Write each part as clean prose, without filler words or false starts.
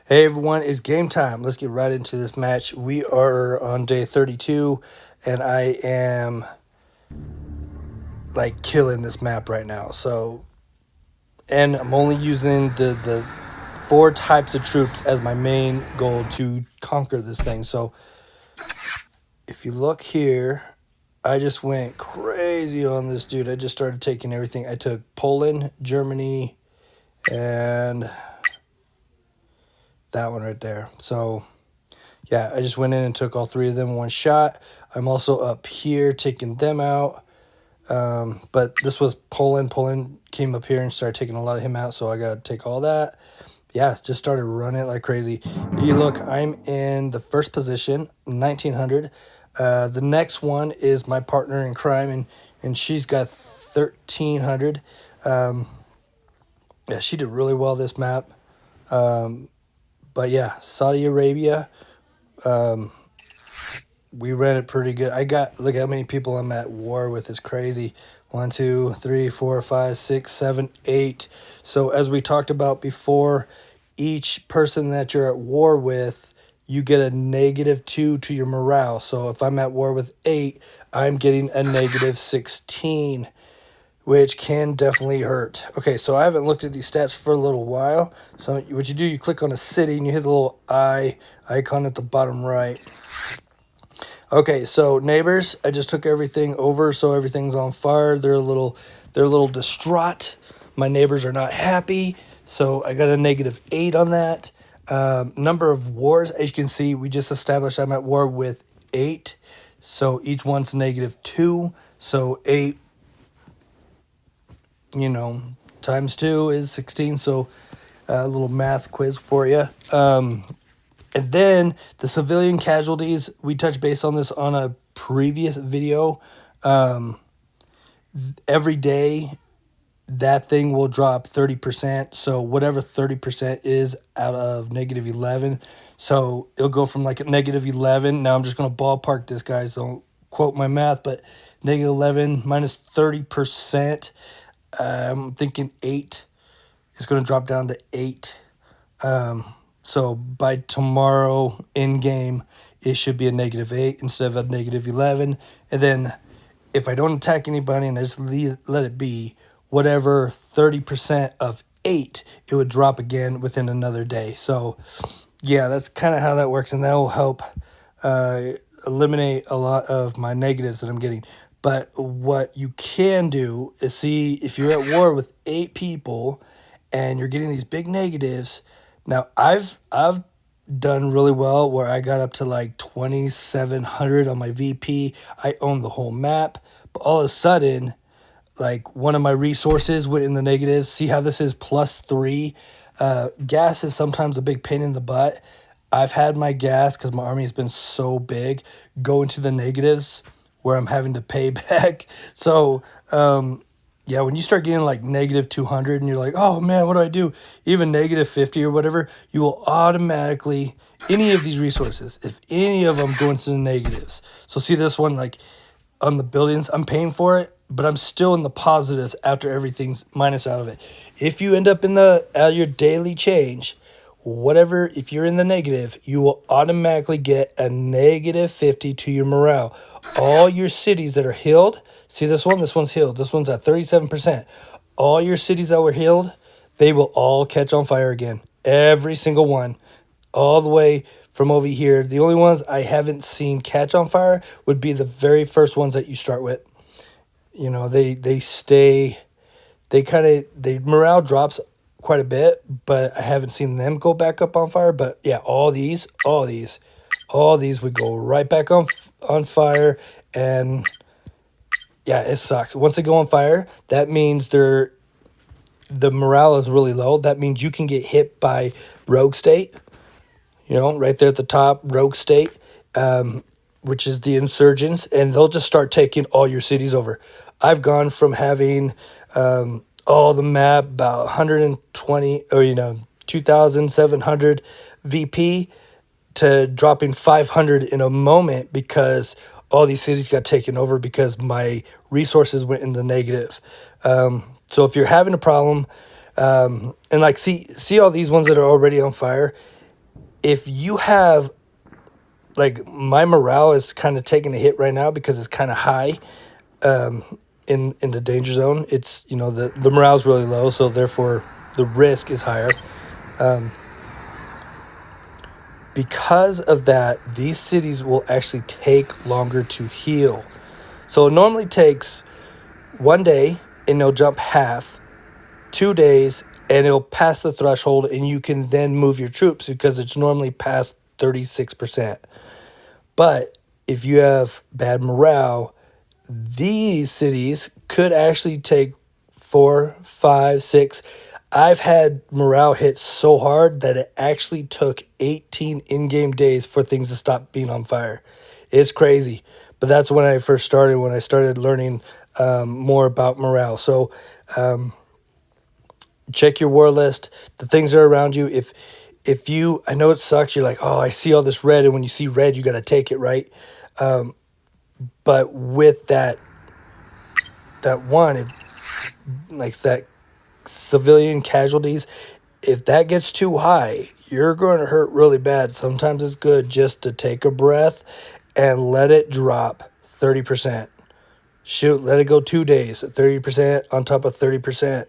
Hey everyone, it's game time. Let's get right into this match. We are on day 32, and I am like killing this map right now. And I'm only using the four types of troops as my main goal to conquer this thing. So if you look here, I just went crazy on this dude. I just started taking everything. I took Poland, Germany, and that one right there. So yeah, I just went in and took all three of them in one shot. I'm also up here taking them out. But this was Poland. Poland came up here and started taking a lot of him out, so I got to take all that. Yeah, just started running it like crazy. You look, I'm in the first position, 1900. The next one is my partner in crime, and she's got 1300. Yeah, she did really well this map. But yeah, Saudi Arabia, we ran it pretty good. Look how many people I'm at war with. Is crazy. 1, 2, 3, 4, 5, 6, 7, 8. So as we talked about before, each person that you're at war with, you get a -2 to your morale. So if I'm at war with 8, I'm getting a -16, which can definitely hurt. Okay, so I haven't looked at these stats for a little while. So what you do, you click on a city and you hit the little icon at the bottom right. Okay, so neighbors, I just took everything over, so everything's on fire. They're a little distraught. My neighbors are not happy, so I got a -8 on that. Number of wars, as you can see, we just established I'm at war with 8, so each one's -2. So 8, times 2 is 16. So a little math quiz for you. And then the civilian casualties, we touched base on this on a previous video. Every day, that thing will drop 30%. So whatever 30% is out of -11. So it'll go from like a -11. Now I'm just going to ballpark this, guys. Don't quote my math, but -11 minus 30%. I'm thinking 8 is going to drop down to 8. So by tomorrow in game, it should be a -8 instead of a -11. And then if I don't attack anybody and I just let it be, whatever 30% of 8, it would drop again within another day. So yeah, that's kind of how that works. And that will help eliminate a lot of my negatives that I'm getting. But what you can do is see if you're at war with 8 people and you're getting these big negatives. Now, I've done really well where I got up to like 2,700 on my VP. I owned the whole map. But all of a sudden, like one of my resources went in the negatives. See how this is +3? Gas is sometimes a big pain in the butt. I've had my gas, because my army has been so big, go into the negatives where I'm having to pay back. So, yeah, when you start getting like -200 and you're like, oh man, what do I do? Even -50 or whatever, you will automatically, any of these resources, if any of them go into the negatives. So see this one, like on the buildings, I'm paying for it, but I'm still in the positives after everything's minus out of it. If you end up in your daily change, whatever, if you're in the negative, you will automatically get a -50 to your morale. All your cities that are healed, see this one's healed. This one's at 37%. All your cities that were healed, they will all catch on fire again. Every single one. All the way from over here. The only ones I haven't seen catch on fire would be the very first ones that you start with. You know, they stay, they morale drops quite a bit, but I haven't seen them go back up on fire. But yeah, all these would go right back on fire. And yeah, it sucks. Once they go on fire, that means the morale is really low. That means you can get hit by rogue state. You know, right there at the top, rogue state, which is the insurgents, and they'll just start taking all your cities over. I've gone from having all the map, about 120 or 2,700 VP, to dropping 500 in a moment because all these cities got taken over because my resources went in the negative. So if you're having a problem, and like see all these ones that are already on fire, if you have, like, my morale is kind of taking a hit right now because it's kind of high in the danger zone. It's, the morale is really low, so therefore the risk is higher. Because of that, these cities will actually take longer to heal. So it normally takes 1 day and they'll jump half, 2 days, and it'll pass the threshold, and you can then move your troops because it's normally past 36%. But if you have bad morale, these cities could actually take 4, 5, 6. I've had morale hit so hard that it actually took 18 in-game days for things to stop being on fire. It's crazy. But that's when I first started, when I started learning more about morale. So check your war list, the things that are around you. If you, I know it sucks, you're like, oh, I see all this red, and when you see red, you got to take it, right? But with that one, if, like, that civilian casualties, if that gets too high, you're going to hurt really bad. Sometimes it's good just to take a breath and let it drop 30%. Shoot, let it go 2 days at 30% on top of 30%.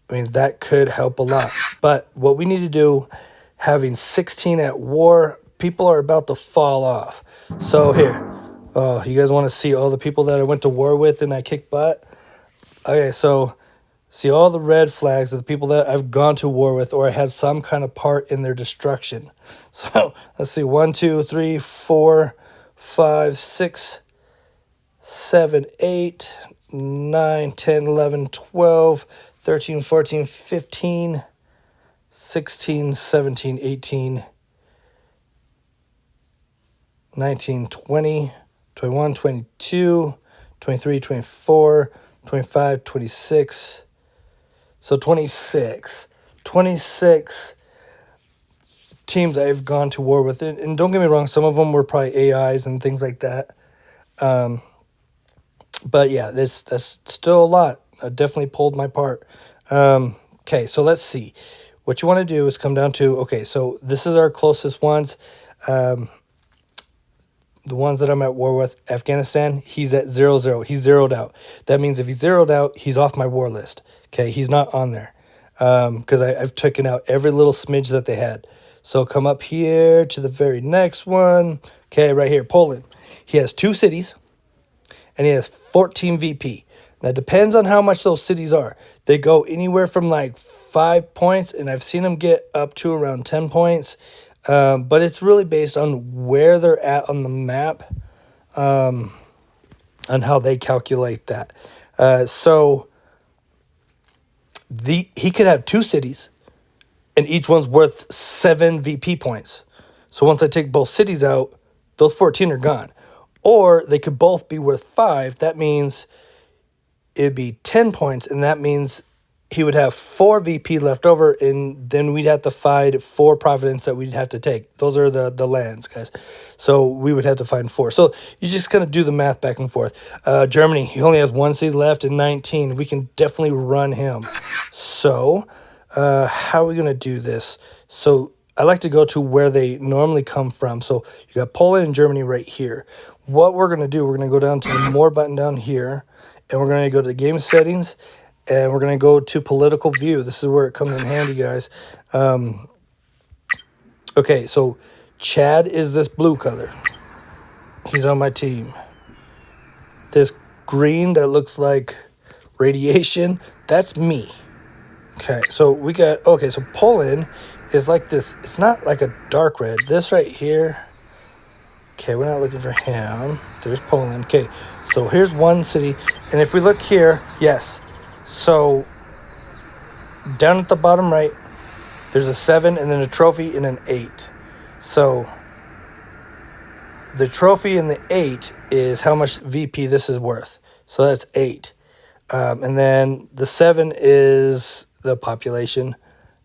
I mean, that could help a lot. But what we need to do, having 16 at war, people are about to fall off. So here, oh, you guys want to see all the people that I went to war with and I kicked butt? Okay, so see all the red flags of the people that I've gone to war with, or I had some kind of part in their destruction. So let's see, 1, 2, 3, 4, 5, 6, 7, 8, 9, 10, 11, 12, 13, 14, 15, 16, 17, 18, 19, 20, 21, 22, 23, 24, 25, 26. So 26 teams I've gone to war with. And don't get me wrong, some of them were probably AIs and things like that. But yeah, that's still a lot. I definitely pulled my part. Okay, so let's see. What you want to do is come down to, okay, so this is our closest ones. The ones that I'm at war with, Afghanistan, he's at 0-0. He's zeroed out. That means if he's zeroed out, he's off my war list. Okay, he's not on there. Because I've taken out every little smidge that they had. So come up here to the very next one. Okay, right here, Poland. He has 2 cities, and he has 14 VP. Now, it depends on how much those cities are. They go anywhere from like 5 points, and I've seen them get up to around 10 points. But it's really based on where they're at on the map, on how they calculate that. So he could have 2 cities, and each one's worth 7 VP points. So once I take both cities out, those 14 are gone. Or they could both be worth 5. That means it'd be 10 points, and that means he would have 4 VP left over, and then we'd have to find 4 Providence that we'd have to take. Those are the lands, guys. So we would have to find 4. So you just kind of do the math back and forth. Germany, he only has 1 city left and 19. We can definitely run him. So how are we going to do this? So I like to go to where they normally come from. So you got Poland and Germany right here. What we're going to do, we're going to go down to the More button down here, and we're going to go to game settings, and we're going to go to political view. This is where it comes in handy, guys. Okay, so Chad is this blue color. He's on my team. This green that looks like radiation, that's me. Okay, so we got, okay, so Poland is like this. It's not like a dark red. This right here. Okay, we're not looking for him. There's Poland. Okay, so here's one city. And if we look here, yes. So down at the bottom right, there's a 7 and then a trophy and an 8. So the trophy and the 8 is how much VP this is worth. So that's 8. And then the 7 is the population.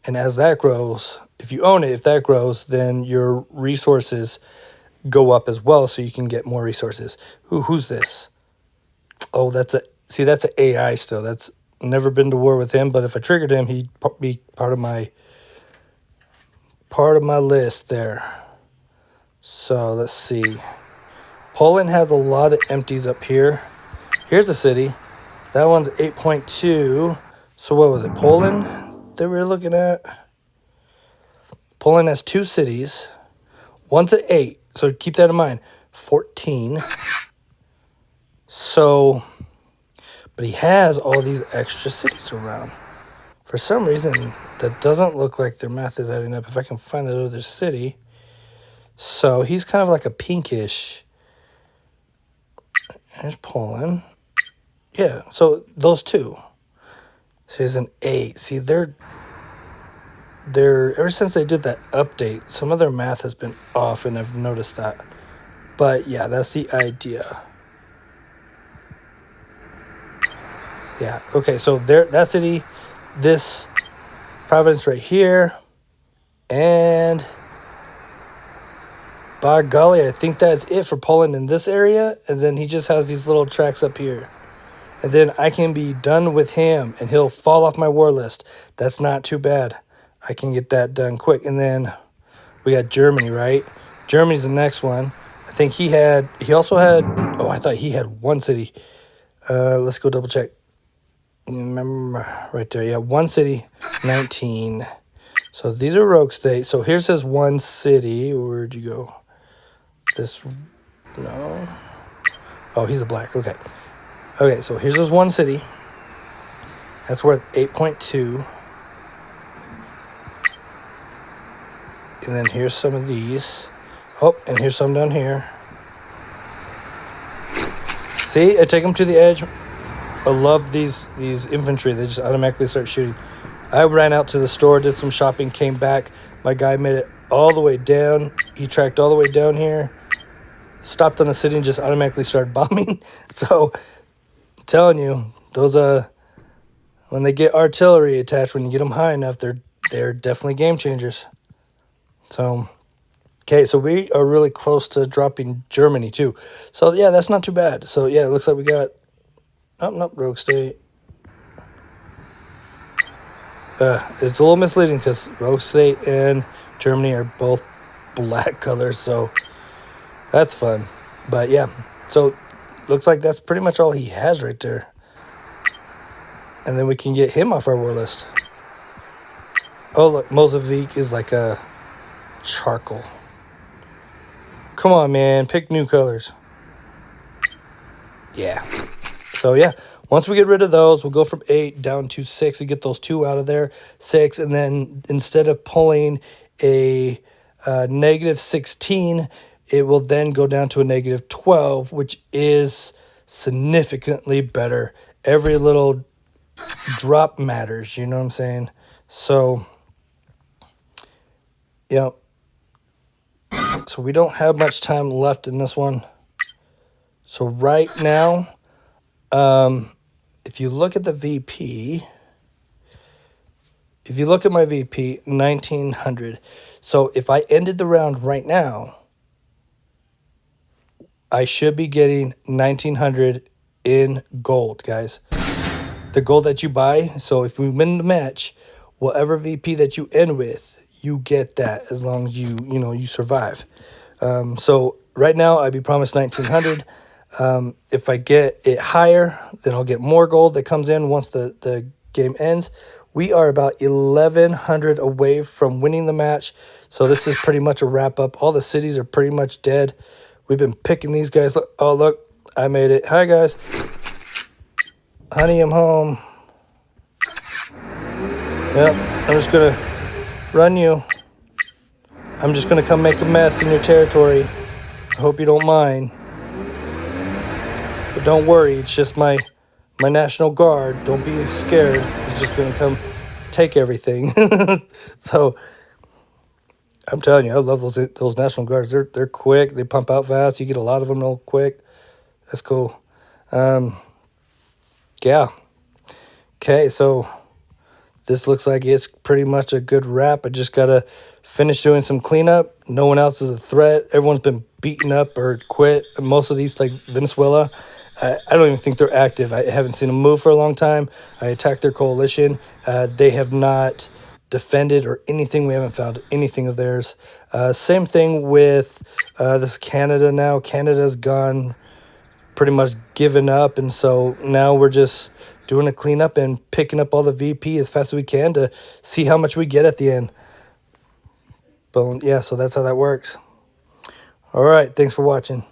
And as that grows, if you own it, if that grows, then your resources go up as well, so you can get more resources. Who's this? Oh, that's an AI still. That's never been to war with him, but if I triggered him, he'd be part of my part of my list there. So let's see. Poland has a lot of empties up here. Here's a city. That one's 8.2. So what was it? Poland that we were looking at? Poland has 2 cities. One's at 8. So keep that in mind. 14. So, but he has all these extra cities around. For some reason, that doesn't look like their math is adding up. If I can find that other city. So he's kind of like a pinkish. There's Poland. Yeah, so those 2. So he's an 8. See, they're ever since they did that update, some of their math has been off, and I've noticed that. But yeah, that's the idea. Yeah, okay, so there, that city, this province right here, and by golly, I think that's it for Poland in this area, and then he just has these little tracks up here. And then I can be done with him, and he'll fall off my war list. That's not too bad. I can get that done quick. And then we got Germany, right? Germany's the next one. I think he also had, oh, I thought he had 1 city. Let's go double check. Remember, right there. Yeah, 1 city, 19. So these are rogue states. So here's his 1 city. Where'd you go? This, no. Oh, he's a black. Okay. Okay, so here's his 1 city. That's worth 8.2. And then here's some of these. Oh, and here's some down here. See, I take them to the edge. I love these infantry. They just automatically start shooting. I ran out to the store, did some shopping, came back. My guy made it all the way down. He tracked all the way down here. Stopped on a city and just automatically started bombing. So, I'm telling you, those when they get artillery attached, when you get them high enough, they're definitely game changers. So, okay, so we are really close to dropping Germany too. So yeah, that's not too bad. So yeah, it looks like we got, oh, rogue state. It's a little misleading because rogue state and Germany are both black colors, so that's fun. But yeah, so looks like that's pretty much all he has right there. And then we can get him off our war list. Oh look, Mozambique is like a charcoal. Come on, man, pick new colors. Yeah. So yeah, once we get rid of those, we'll go from 8 down to 6 and get those 2 out of there. 6, and then instead of pulling a -16, it will then go down to a -12, which is significantly better. Every little drop matters, you know what I'm saying? So, yeah. So we don't have much time left in this one. So right now, if you look at the VP, if you look at my VP, 1900. So if I ended the round right now, I should be getting 1900 in gold, guys. The gold that you buy. So if we win the match, whatever VP that you end with, you get that as long as you survive. So right now I'd be promised 1900. If I get it higher, then I'll get more gold that comes in once the game ends. We are about 1100 away from winning the match. So this is pretty much a wrap up. All the cities are pretty much dead. We've been picking these guys. Look, oh, look, I made it. Hi, guys. Honey, I'm home. Yep, I'm just going to run you. I'm just going to come make a mess in your territory. I hope you don't mind. But don't worry, it's just my National Guard. Don't be scared. He's just going to come take everything. So, I'm telling you, I love those National Guards. They're quick. They pump out fast. You get a lot of them real quick. That's cool. Yeah. Okay, so this looks like it's pretty much a good wrap. I just got to finish doing some cleanup. No one else is a threat. Everyone's been beaten up or quit. Most of these, like Venezuela, I don't even think they're active. I haven't seen them move for a long time. I attacked their coalition. They have not defended or anything. We haven't found anything of theirs. Same thing with this Canada now. Canada's gone, pretty much given up, and so now we're just doing a cleanup and picking up all the VP as fast as we can to see how much we get at the end. But yeah, so that's how that works. All right, thanks for watching.